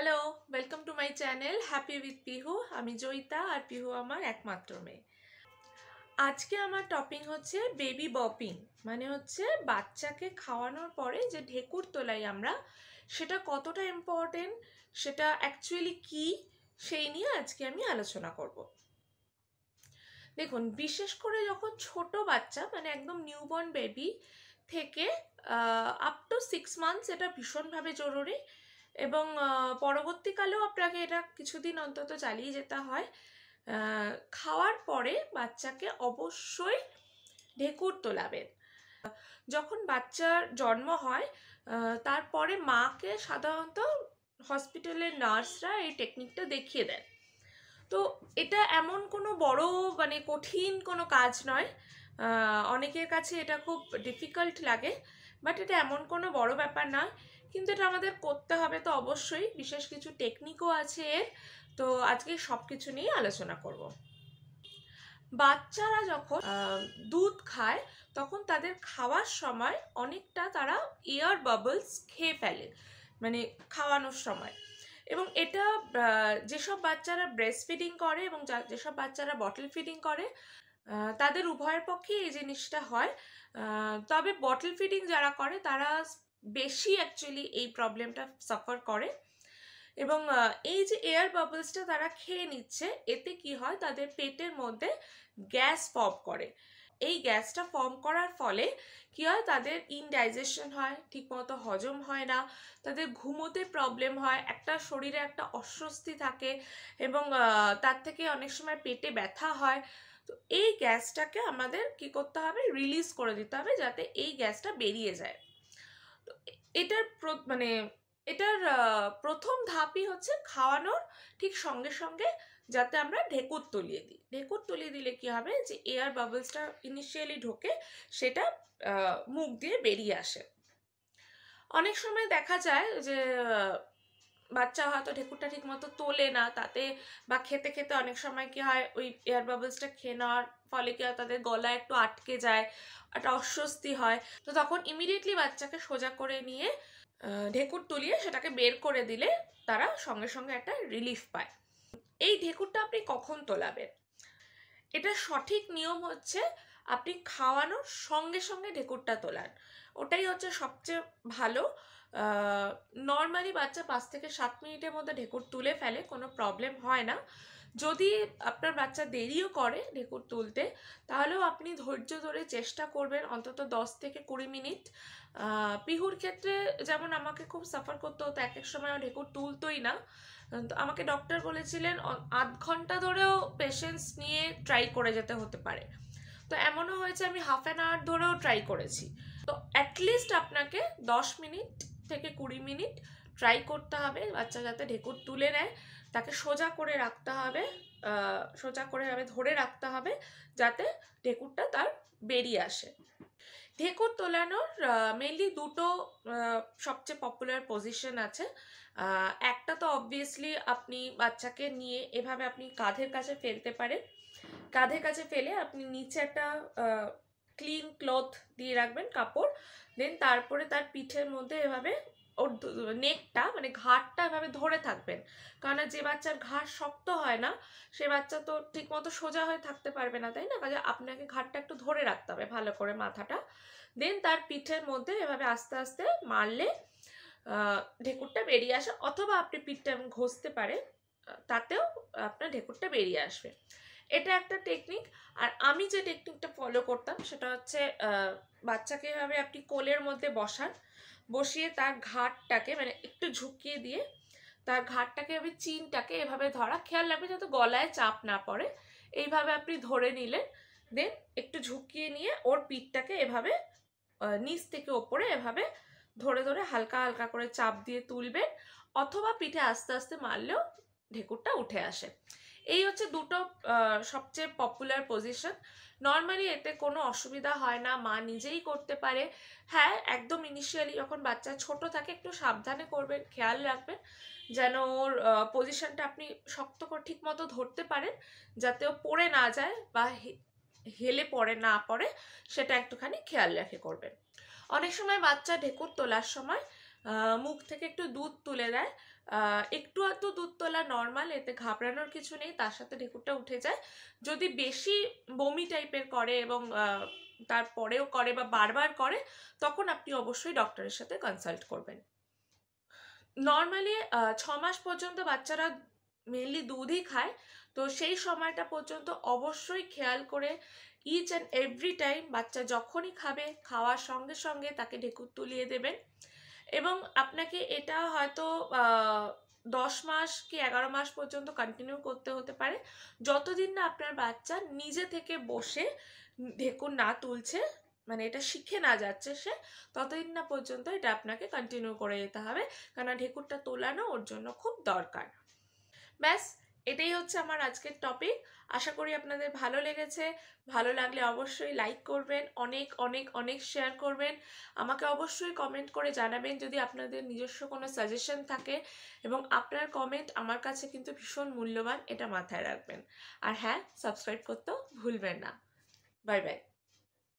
Hello, welcome to my channel happy with Pihu. আমি জয়িতা আর পিহু আমার একমাত্র মেয়ে। আজকে আমার টপিক হচ্ছে বেবি বপিং, মানে হচ্ছে বাচ্চাকে খাওয়ানোর পরে যে ঢেকুর তোলাই আমরা, সেটা কতটা ইম্পর্টেন্ট, সেটা অ্যাকচুয়ালি কি, সেই নিয়ে আজকে আমি আলোচনা করব। দেখুন, বিশেষ করে যখন ছোট বাচ্চা মানে একদম নিউবর্ন বেবি থেকে আপ টু 6 মান্থস এটা ভীষণভাবে জরুরি এবং পরবর্তীকালেও আপনাকে এটা কিছুদিন অন্তত চালিয়ে যেতে হয়। খাওয়ার পরে বাচ্চাকে অবশ্যই ঢেকুর তোলাবেন। যখন বাচ্চার জন্ম হয় তারপরে মাকে সাধারণত হসপিটালের নার্সরা এই টেকনিকটা দেখিয়ে দেন। তো এটা এমন কোনো বড় মানে কঠিন কোনো কাজ নয়। অনেকের কাছে এটা খুব ডিফিকাল্ট লাগে, বাট এটা এমন কোনো বড় ব্যাপার না, কিন্তু এটা আমাদের করতে হবে তো অবশ্যই। বিশেষ কিছু টেকনিকও আছে এর, তো আজকে সব কিছু নিয়ে আলোচনা করব। বাচ্চারা যখন দুধ খায় তখন তাদের খাওয়ার সময় অনেকটা তারা এয়ার বাবলস খেয়ে ফেলে, মানে খাওয়ানোর সময়। এবং এটা যেসব বাচ্চারা ব্রেস্ট ফিডিং করে এবং যেসব বাচ্চারা বটল ফিডিং করে তাদের উভয়ের পক্ষে এই জিনিসটা হয়। তবে বটল ফিডিং যারা করে তারা বেশি অ্যাকচুয়ালি এই প্রবলেমটা সাফার করে। এবং এই যে এয়ার বাবলসটা তারা খেয়ে নিচ্ছে, এতে কি হয়, তাদের পেটের মধ্যে গ্যাস ফর্ম করে। এই গ্যাসটা ফর্ম করার ফলে কি হয়, তাদের ইনডাইজেশন হয়, ঠিকমতো হজম হয় না, তাদের ঘুমোতে প্রবলেম হয়, একটা শরীরে একটা অস্বস্তি থাকে এবং তার থেকে অনেক সময় পেটে ব্যথা হয়। তো এই গ্যাসটাকে আমাদের কি করতে হবে, রিলিজ করে দিতে হবে যাতে এই গ্যাসটা বেরিয়ে যায়। তো এটার মানে এটার প্রথম ধাপই হচ্ছে খাওয়ানোর ঠিক সঙ্গে সঙ্গে যাতে আমরা ঢেকুর তুলিয়ে দিই। ঢেকুর তুলিয়ে দিলে কি হবে, যে এয়ার বাবলসটা ইনিশিয়ালি ঢোকে সেটা মুখ দিয়ে বেরিয়ে আসে। অনেক সময় দেখা যায় যে বাচ্চা হয়তো ঢেকুরটা ঠিক মতো তোলে না, তাতে বা খেতে খেতে অনেক সময় কি হয়, ওই এয়ার বাবলসটা খেয়ে নেওয়ার ফলে কি হয়, তাদের গলায় একটু আটকে যায়, একটা অস্বস্তি হয়। তো তখন ইমিডিয়েটলি বাচ্চাকে সোজা করে নিয়ে ঢেকুর তুলিয়ে সেটাকে বের করে দিলে তারা সঙ্গে সঙ্গে একটা রিলিফ পায়। এই ঢেকুরটা আপনি কখন তোলাবেন, এটা সঠিক নিয়ম হচ্ছে আপনি খাওয়ানোর সঙ্গে সঙ্গে ঢেকুরটা তোলান, ওটাই হচ্ছে সবচেয়ে ভালো। নর্মালি বাচ্চা 5 থেকে 7 মিনিটের মধ্যে ঢেকুর তুলে ফেলে, কোনো প্রবলেম হয় না। যদি আপনার বাচ্চা দেরিও করে ঢেকুর তুলতে, তাহলেও আপনি ধৈর্য ধরে চেষ্টা করবেন অন্তত 10 থেকে 20 মিনিট। পিহুর ক্ষেত্রে যেমন আমাকে খুব সাফার করতে হতো, এক এক সময় ঢেকুর তুলতোই না। তো আমাকে ডক্টর বলেছিলেন আধ ঘন্টা ধরেও পেশেন্স নিয়ে ট্রাই করে যেতে হতে পারে। তো এমনও হয়েছে আমি হাফ অ্যান আওয়ার ধরেও ট্রাই করেছি। তো অ্যাটলিস্ট আপনাকে 10 মিনিট থেকে 20 মিনিট ট্রাই করতে হবে বাচ্চা যাতে ঢেকুর তুলে নেয়। তাকে সোজা করে রাখতে হবে, সোজা করে ধরে রাখতে হবে যাতে ঢেকুরটা তার বেরিয়ে আসে। ঢেকুর তোলানোর মেনলি দুটো সবচেয়ে পপুলার পজিশন আছে। একটা তো অবভিয়াসলি আপনি বাচ্চাকে নিয়ে এভাবে আপনি কাঁধের কাছে ফেলতে পারেন। কাঁধের কাছে ফেলে আপনি নিচে একটা ক্লিন ক্লথ দিয়ে রাখবেন, কাপড়। দেন তারপরে তার পিঠের মধ্যে এভাবে ওর নেকটা মানে ঘাড়টা এভাবে ধরে থাকবেন, কারণ যে বাচ্চার ঘাড় শক্ত হয় না সে বাচ্চা তো ঠিক মতো সোজা হয়ে থাকতে পারবে না, তাই না? কাজে আপনাকে ঘাড়টা একটু ধরে রাখতে হবে ভালো করে, মাথাটা। দেন তার পিঠের মধ্যে এভাবে আস্তে আস্তে মারলে ঢেকুরটা বেরিয়ে আসে, অথবা আপনি পিঠটা ঘষতে পারেন, তাতেও আপনার ঢেকুরটা বেরিয়ে আসবে। এটা একটা টেকনিক। আর আমি যে টেকনিকটা ফলো করতাম সেটা হচ্ছে বাচ্চাকে এভাবে আপনি কোলের মধ্যে বসান, বসিয়ে তার ঘাড়টাকে মানে একটু ঝুঁকিয়ে দিয়ে তার ঘাড়টাকে এভাবে চিনটাকে এভাবে ধরা, খেয়াল রাখবেন যাতে গলায় চাপ না পড়ে। এইভাবে আপনি ধরে নিলেন, দেন একটু ঝুঁকিয়ে নিয়ে ওর পিঠটাকে এভাবে নিচ থেকে ওপরে এভাবে ধরে ধরে হালকা হালকা করে চাপ দিয়ে তুলবেন, অথবা পিঠে আস্তে আস্তে মারলেও ঢেকুরটা উঠে আসে। এই হচ্ছে দুটো সবচেয়ে পপুলার পজিশন। নর্মালি এতে কোনো অসুবিধা হয় না, মা নিজেই করতে পারে। হ্যাঁ, একদম ইনিশিয়ালি যখন বাচ্চা ছোট থাকে একটু সাবধানে করবেন, খেয়াল রাখবেন যেন ওর পজিশনটা আপনি শক্ত করে ঠিক মতো ধরতে পারেন, যাতে ও পড়ে না যায় বা হেলে পড়ে না পড়ে, সেটা একটুখানি খেয়াল রেখে করবেন। অনেক সময় বাচ্চা ঢেকুর তোলার সময় মুখ থেকে একটু দুধ তুলে দেয়, একটু আধটু দুধ তোলা নর্মাল, এতে ঘাবড়ানোর কিছু নেই, তার সাথে ঢেকুরটা উঠে যায়। যদি বেশি বমি টাইপের করে এবং তারপরেও করে বা বারবার করে, তখন আপনি অবশ্যই ডক্টরের সাথে কনসাল্ট করবেন। নর্মালি 6 মাস পর্যন্ত বাচ্চারা মেনলি দুধই খায়, তো সেই সময়টা পর্যন্ত অবশ্যই খেয়াল করে ইচ অ্যান্ড এভরি টাইম বাচ্চা যখনই খাবে, খাওয়ার সঙ্গে সঙ্গে তাকে ঢেকুর তুলিয়ে দেবেন। এবং আপনাকে এটা হয়তো 10 মাস কি 11 মাস পর্যন্ত কন্টিনিউ করতে হতে পারে, যতদিন না আপনার বাচ্চা নিজে থেকে বসে ঢেকুর না তুলছে, মানে এটা শিখে না যাচ্ছে সে, ততদিন না পর্যন্ত এটা আপনাকে কন্টিনিউ করে যেতে হবে, কারণ ঢেকুরটা তোলানো ওর জন্য খুব দরকার। ব্যাস, এটাই হচ্ছে আমার আজকের টপিক। আশা করি আপনাদের ভালো লেগেছে। ভালো লাগলে অবশ্যই লাইক করবেন, অনেক অনেক অনেক শেয়ার করবেন। আমাকে অবশ্যই কমেন্ট করে জানাবেন যদি আপনাদের নিজস্ব কোনো সাজেশন থাকে, এবং আপনার কমেন্ট আমার কাছে কিন্তু ভীষণ মূল্যবান, এটা মাথায় রাখবেন। আর হ্যাঁ, সাবস্ক্রাইব করতেও ভুলবেন না। Bye bye.